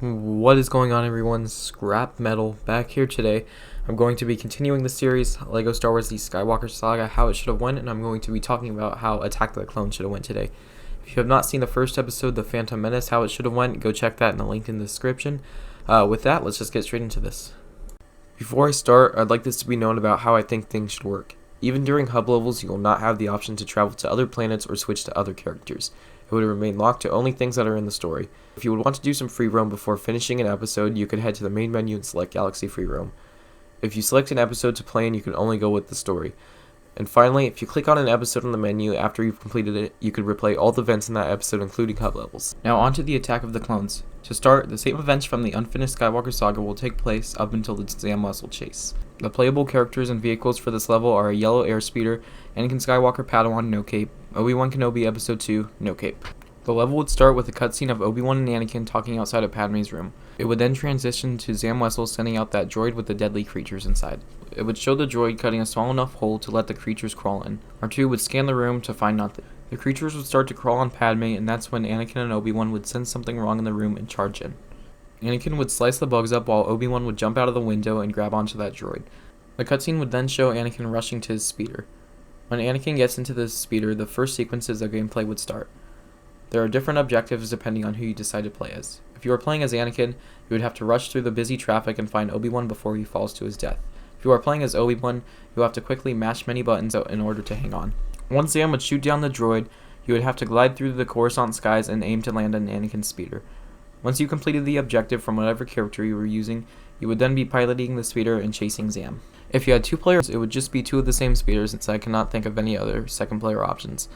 What is going on, everyone? Scrap Metal back here today. I'm going to be continuing the series LEGO Star Wars: The Skywalker Saga, how it should have went, and I'm going to be talking about how Attack of the Clones should have went today. If you have not seen the first episode, The Phantom Menace, how it should have went, go check that in the link in the description. With that, let's just get straight into this. Before I start, I'd like this to be known about how I think things should work. Even during hub levels, you will not have the option to travel to other planets or switch to other characters. It would remain locked to only things that are in the story. If you would want to do some free roam before finishing an episode, you could head to the main menu and select Galaxy Free Roam. If you select an episode to play in, you can only go with the story. And finally, if you click on an episode on the menu after you've completed it, you could replay all the events in that episode, including hub levels. Now on to the Attack of the Clones. To start, the same events from the unfinished Skywalker Saga will take place up until the Zam Wesell chase. The playable characters and vehicles for this level are a yellow airspeeder, Anakin Skywalker Padawan no cape, Obi-Wan Kenobi Episode 2 no cape. The level would start with a cutscene of Obi-Wan and Anakin talking outside of Padme's room. It would then transition to Zam Wesell sending out that droid with the deadly creatures inside. It would show the droid cutting a small enough hole to let the creatures crawl in. R2 would scan the room to find nothing. The creatures would start to crawl on Padme, and that's when Anakin and Obi-Wan would sense something wrong in the room and charge in. Anakin would slice the bugs up while Obi-Wan would jump out of the window and grab onto that droid. The cutscene would then show Anakin rushing to his speeder. When Anakin gets into the speeder, the first sequences of gameplay would start. There are different objectives depending on who you decide to play as. If you are playing as Anakin, you would have to rush through the busy traffic and find Obi-Wan before he falls to his death. If you are playing as Obi-Wan, you will have to quickly mash many buttons in order to hang on. Once Zam would shoot down the droid, you would have to glide through the Coruscant skies and aim to land on Anakin's speeder. Once you completed the objective from whatever character you were using, you would then be piloting the speeder and chasing Zam. If you had two players, it would just be two of the same speeders, since I cannot think of any other second player options.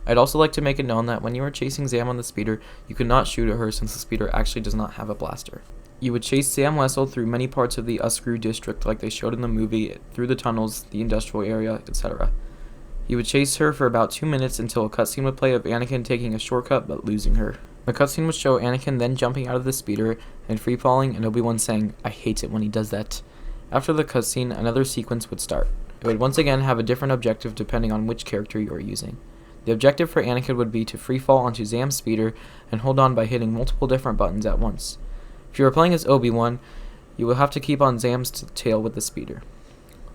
I'd also like to make it known that when you are chasing Zam on the speeder, you could not shoot at her since the speeder actually does not have a blaster. You would chase Zam Wesell through many parts of the LSWTSS district like they showed in the movie, through the tunnels, the industrial area, etc. You would chase her for about 2 minutes until a cutscene would play of Anakin taking a shortcut but losing her. The cutscene would show Anakin then jumping out of the speeder and free falling, and Obi-Wan saying, "I hate it when he does that." After the cutscene, another sequence would start. It would once again have a different objective depending on which character you are using. The objective for Anakin would be to free fall onto Zam's speeder and hold on by hitting multiple different buttons at once. If you are playing as Obi-Wan, you will have to keep on Zam's tail with the speeder.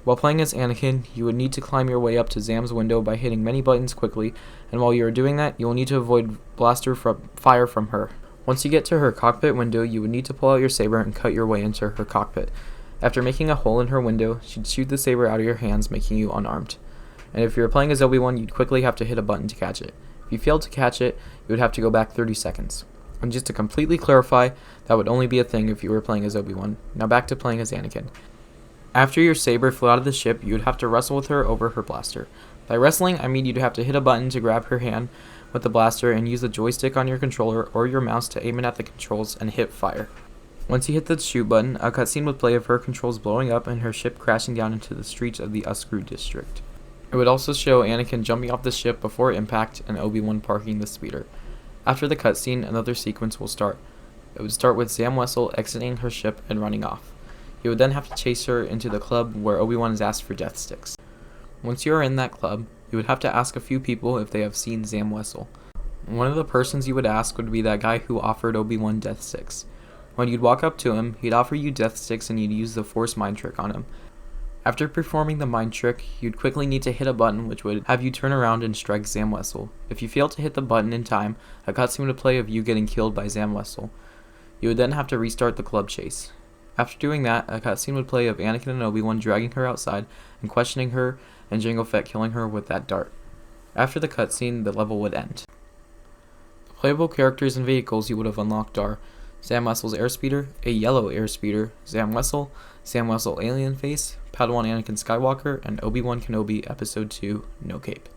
While playing as Anakin, you would need to climb your way up to Zam's window by hitting many buttons quickly, and while you are doing that, you will need to avoid fire from her. Once you get to her cockpit window, you would need to pull out your saber and cut your way into her cockpit. After making a hole in her window, she'd shoot the saber out of your hands, making you unarmed. And if you were playing as Obi-Wan, you'd quickly have to hit a button to catch it. If you failed to catch it, you would have to go back 30 seconds. And just to completely clarify, that would only be a thing if you were playing as Obi-Wan. Now back to playing as Anakin. After your saber flew out of the ship, you would have to wrestle with her over her blaster. By wrestling, I mean you'd have to hit a button to grab her hand with the blaster and use the joystick on your controller or your mouse to aim it at the controls and hit fire. Once you hit the shoot button, a cutscene would play of her controls blowing up and her ship crashing down into the streets of the LSWTSS district. It would also show Anakin jumping off the ship before impact and Obi-Wan parking the speeder. After the cutscene, another sequence will start. It would start with Zam Wesell exiting her ship and running off. You would then have to chase her into the club where Obi-Wan is asked for death sticks. Once you are in that club, you would have to ask a few people if they have seen Zam Wesell. One of the persons you would ask would be that guy who offered Obi-Wan death sticks. When you'd walk up to him, he'd offer you death sticks and you'd use the Force mind trick on him. After performing the mind trick, you'd quickly need to hit a button which would have you turn around and strike Zam Wesell. If you failed to hit the button in time, a cutscene would play of you getting killed by Zam Wesell. You would then have to restart the club chase. After doing that, a cutscene would play of Anakin and Obi-Wan dragging her outside and questioning her, and Jango Fett killing her with that dart. After the cutscene, the level would end. The playable characters and vehicles you would have unlocked are Zam Wesell's airspeeder, a yellow airspeeder, Zam Wesell alien face, Padawan Anakin Skywalker, and Obi-Wan Kenobi Episode 2 no cape.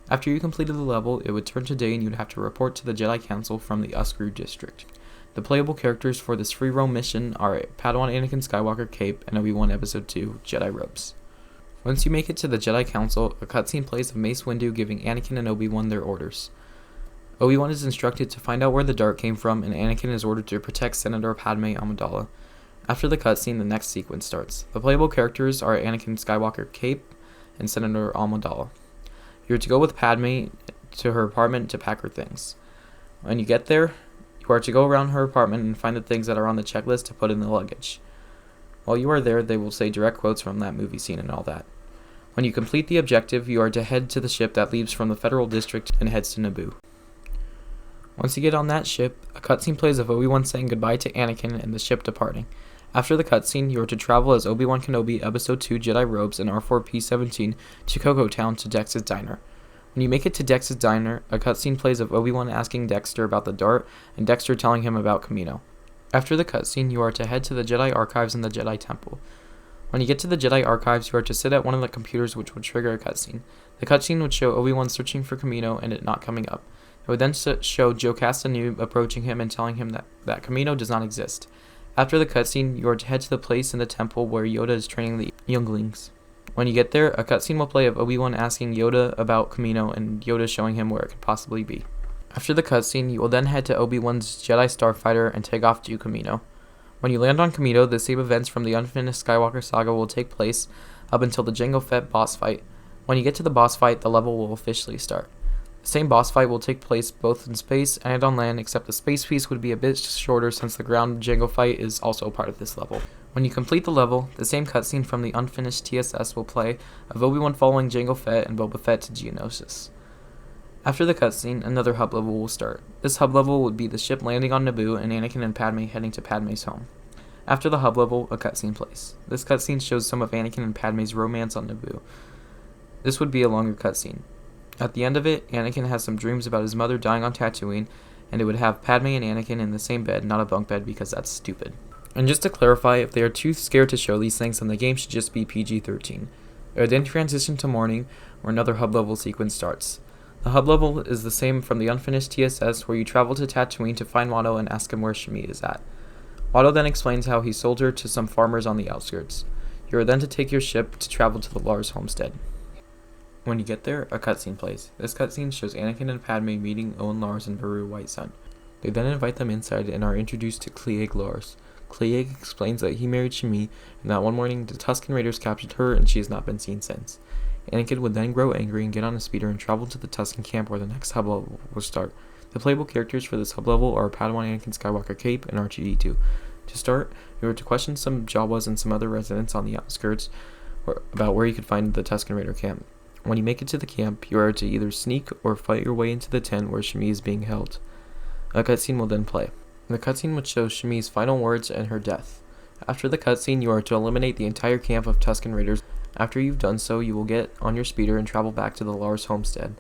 After you completed the level, it would turn to day and you would have to report to the Jedi Council from the LSWTSS district. The playable characters for this free roam mission are Padawan Anakin Skywalker cape and Obi-Wan Episode 2 Jedi robes. Once you make it to the Jedi Council, a cutscene plays of Mace Windu giving Anakin and Obi-Wan their orders. Obi-Wan is instructed to find out where the dart came from, and Anakin is ordered to protect Senator Padme Amidala. After the cutscene, the next sequence starts. The playable characters are Anakin Skywalker cape and Senator Amidala. You are to go with Padme to her apartment to pack her things. When you get there, you who are to go around her apartment and find the things that are on the checklist to put in the luggage. While you are there, they will say direct quotes from that movie scene and all that. When you complete the objective, you are to head to the ship that leaves from the Federal District and heads to Naboo. Once you get on that ship, a cutscene plays of Obi-Wan saying goodbye to Anakin and the ship departing. After the cutscene, you are to travel as Obi-Wan Kenobi Episode 2 Jedi Robes and R4P17 to Cocoa Town to Dex's Diner. When you make it to Dex's Diner, a cutscene plays of Obi-Wan asking Dexter about the dart and Dexter telling him about Kamino. After the cutscene, you are to head to the Jedi Archives in the Jedi Temple. When you get to the Jedi Archives, you are to sit at one of the computers which would trigger a cutscene. The cutscene would show Obi-Wan searching for Kamino and it not coming up. It would then show Jocasta Nu approaching him and telling him that Kamino does not exist. After the cutscene, you are to head to the place in the temple where Yoda is training the younglings. When you get there, a cutscene will play of Obi-Wan asking Yoda about Kamino and Yoda showing him where it could possibly be. After the cutscene, you will then head to Obi-Wan's Jedi Starfighter and take off to Kamino. When you land on Kamino, the same events from the unfinished Skywalker Saga will take place up until the Jango Fett boss fight. When you get to the boss fight, the level will officially start. The same boss fight will take place both in space and on land, except the space piece would be a bit shorter since the ground Jango fight is also a part of this level. When you complete the level, the same cutscene from the unfinished TSS will play of Obi-Wan following Jango Fett and Boba Fett to Geonosis. After the cutscene, another hub level will start. This hub level would be the ship landing on Naboo and Anakin and Padme heading to Padme's home. After the hub level, a cutscene plays. This cutscene shows some of Anakin and Padme's romance on Naboo. This would be a longer cutscene. At the end of it, Anakin has some dreams about his mother dying on Tatooine, and it would have Padme and Anakin in the same bed, not a bunk bed, because that's stupid. And just to clarify, if they are too scared to show these things, then the game should just be PG-13. It would then transition to morning, where another hub level sequence starts. The hub level is the same from the unfinished TSS, where you travel to Tatooine to find Watto and ask him where Shmi is at. Watto then explains how he sold her to some farmers on the outskirts. You are then to take your ship to travel to the Lars homestead. When you get there, a cutscene plays. This cutscene shows Anakin and Padme meeting Owen Lars and Beru Whitesun. They then invite them inside and are introduced to Cliegg Lars. Cliegg explains that he married Shmi, and that one morning the Tusken Raiders captured her and she has not been seen since. Anakin would then grow angry and get on a speeder and travel to the Tusken camp where the next hub level will start. The playable characters for this hub level are Padawan Anakin Skywalker Cape and R2-D2. To start, you are to question some Jawas and some other residents on the outskirts about where you could find the Tusken Raider camp. When you make it to the camp, you are to either sneak or fight your way into the tent where Shmi is being held. A cutscene will then play. The cutscene would show Shmi's final words and her death. After the cutscene, you are to eliminate the entire camp of Tusken Raiders. After you've done so, you will get on your speeder and travel back to the Lars homestead.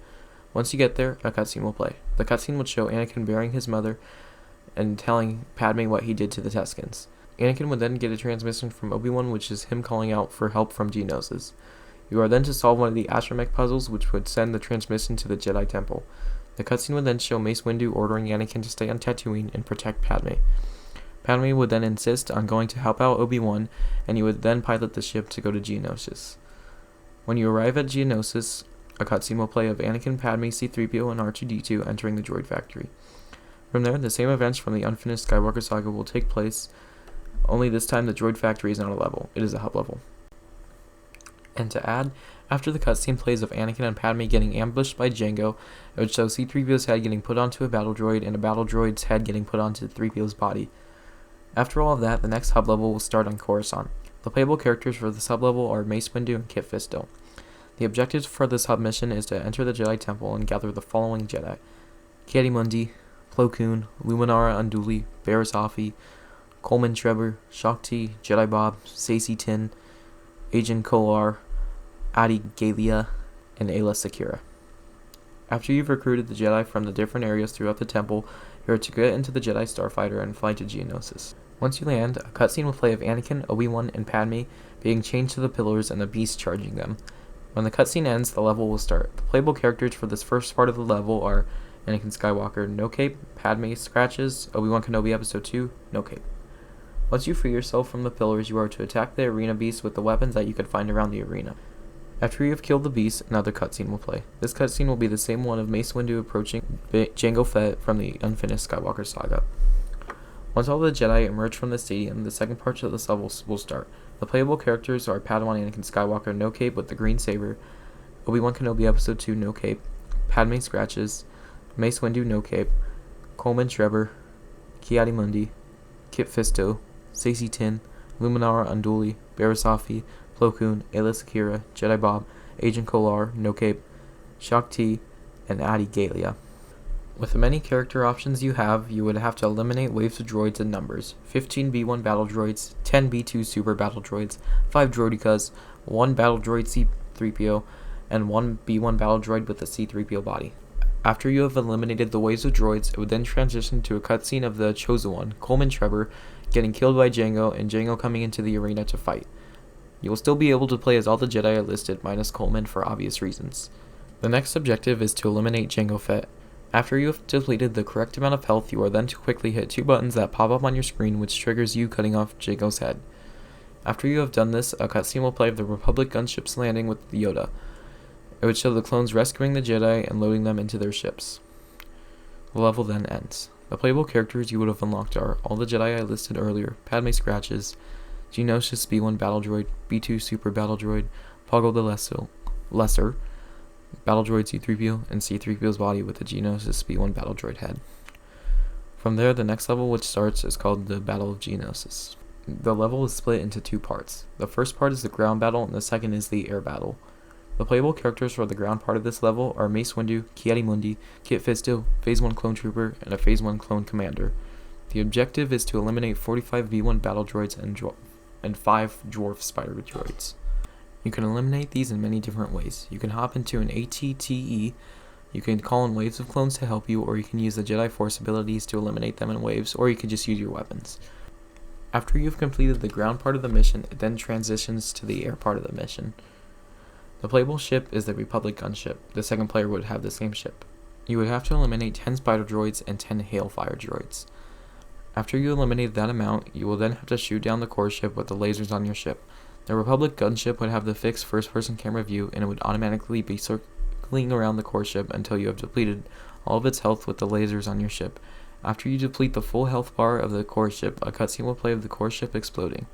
Once you get there, a cutscene will play. The cutscene would show Anakin burying his mother and telling Padme what he did to the Tuskens. Anakin would then get a transmission from Obi-Wan, which is him calling out for help from Geonosis. You are then to solve one of the astromech puzzles, which would send the transmission to the Jedi Temple. The cutscene would then show Mace Windu ordering Anakin to stay on Tatooine and protect Padme. Padme would then insist on going to help out Obi-Wan, and he would then pilot the ship to go to Geonosis. When you arrive at Geonosis, a cutscene will play of Anakin, Padme, C-3PO, and R2-D2 entering the droid factory. From there, the same events from the unfinished Skywalker Saga will take place, only this time the droid factory is not a level, it is a hub level. And to add, after the cutscene plays of Anakin and Padme getting ambushed by Jango, it would show C-3PO's head getting put onto a battle droid and a battle droid's head getting put onto 3PO's body. After all of that, the next hub level will start on Coruscant. The playable characters for this hub level are Mace Windu and Kit Fisto. The objective for this hub mission is to enter the Jedi Temple and gather the following Jedi: Ki-Adi-Mundi, Plo Koon, Luminara Unduli, Barriss Offee, Coleman Trevor, Shakti, Jedi Bob, Saesee Tiin, Agent Kolar, Adi Gallia, and Ayla Secura. After you've recruited the Jedi from the different areas throughout the temple, you are to get into the Jedi Starfighter and fly to Geonosis. Once you land, a cutscene will play of Anakin, Obi-Wan, and Padme being chained to the pillars and the beast charging them. When the cutscene ends, the level will start. The playable characters for this first part of the level are Anakin Skywalker, no cape, Padme, scratches, Obi-Wan Kenobi Episode 2, no cape. Once you free yourself from the pillars, you are to attack the arena beast with the weapons that you could find around the arena. After you have killed the beast, another cutscene will play. This cutscene will be the same one of Mace Windu approaching Jango Fett from the unfinished Skywalker Saga. Once all the Jedi emerge from the stadium, the second part of this level will start. The playable characters are Padawan Anakin Skywalker, no cape with the green saber, Obi-Wan Kenobi Episode 2, no cape, Padme scratches, Mace Windu, no cape, Coleman Trevor, Ki-Adi-Mundi, Kit Fisto, Stacey Tin, Luminara Unduli, Barasafi, Plo Koon, Ayla Sakura, Jedi Bob, Agent Kolar, No Cape, Shak T, and Adi Galia. With the many character options you have, you would have to eliminate waves of droids in numbers: 15 B1 battle droids, 10 B2 super battle droids, 5 droidicas, 1 battle droid C-3PO, and 1 B1 battle droid with a C-3PO body. After you have eliminated the waves of droids, it would then transition to a cutscene of the Chosen One, Coleman Trevor, getting killed by Jango, and Jango coming into the arena to fight. You will still be able to play as all the Jedi I listed minus Coleman for obvious reasons. The next objective is to eliminate Jango Fett. After you have depleted the correct amount of health, you are then to quickly hit 2 buttons that pop up on your screen, which triggers you cutting off Jango's head. After you have done this, a cutscene will play of the Republic gunships landing with Yoda. It would show the clones rescuing the Jedi and loading them into their ships. The level then ends. The playable characters you would have unlocked are all the Jedi I listed earlier: Padme Scratches, Geonosis B1 Battle Droid, B2 Super Battle Droid, Poggle the Lesser, Battle Droid C-3PO, and C-3PO's body with the Geonosis B1 Battle Droid head. From there, the next level which starts is called the Battle of Geonosis. The level is split into 2 parts. The first part is the ground battle, and the second is the air battle. The playable characters for the ground part of this level are Mace Windu, Ki-Adi-Mundi, Kit Fisto, Phase 1 Clone Trooper, and a Phase 1 Clone Commander. The objective is to eliminate 45 V1 battle droids and 5 dwarf spider droids. You can eliminate these in many different ways. You can hop into an ATTE, you can call in waves of clones to help you, or you can use the Jedi Force abilities to eliminate them in waves, or you can just use your weapons. After you've completed the ground part of the mission, it then transitions to the air part of the mission. The playable ship is the Republic gunship. The second player would have the same ship. You would have to eliminate 10 spider droids and 10 hailfire droids. After you eliminate that amount, you will then have to shoot down the core ship with the lasers on your ship. The Republic gunship would have the fixed first-person camera view, and it would automatically be circling around the core ship until you have depleted all of its health with the lasers on your ship. After you deplete the full health bar of the core ship, a cutscene will play of the core ship exploding.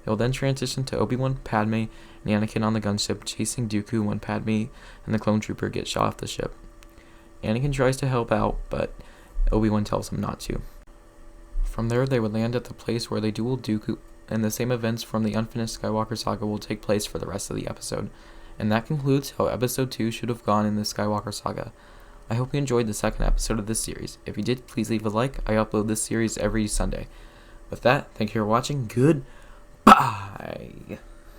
It will then transition to Obi-Wan, Padme, and Anakin on the gunship chasing Dooku when Padme and the clone trooper get shot off the ship. Anakin tries to help out, but Obi-Wan tells him not to. From there, they would land at the place where they duel Dooku, and the same events from the unfinished Skywalker saga will take place for the rest of the episode. And that concludes how episode 2 should have gone in the Skywalker saga. I hope you enjoyed the second episode of this series. If you did, please leave a like. I upload this series every Sunday. With that, thank you for watching. Goodbye.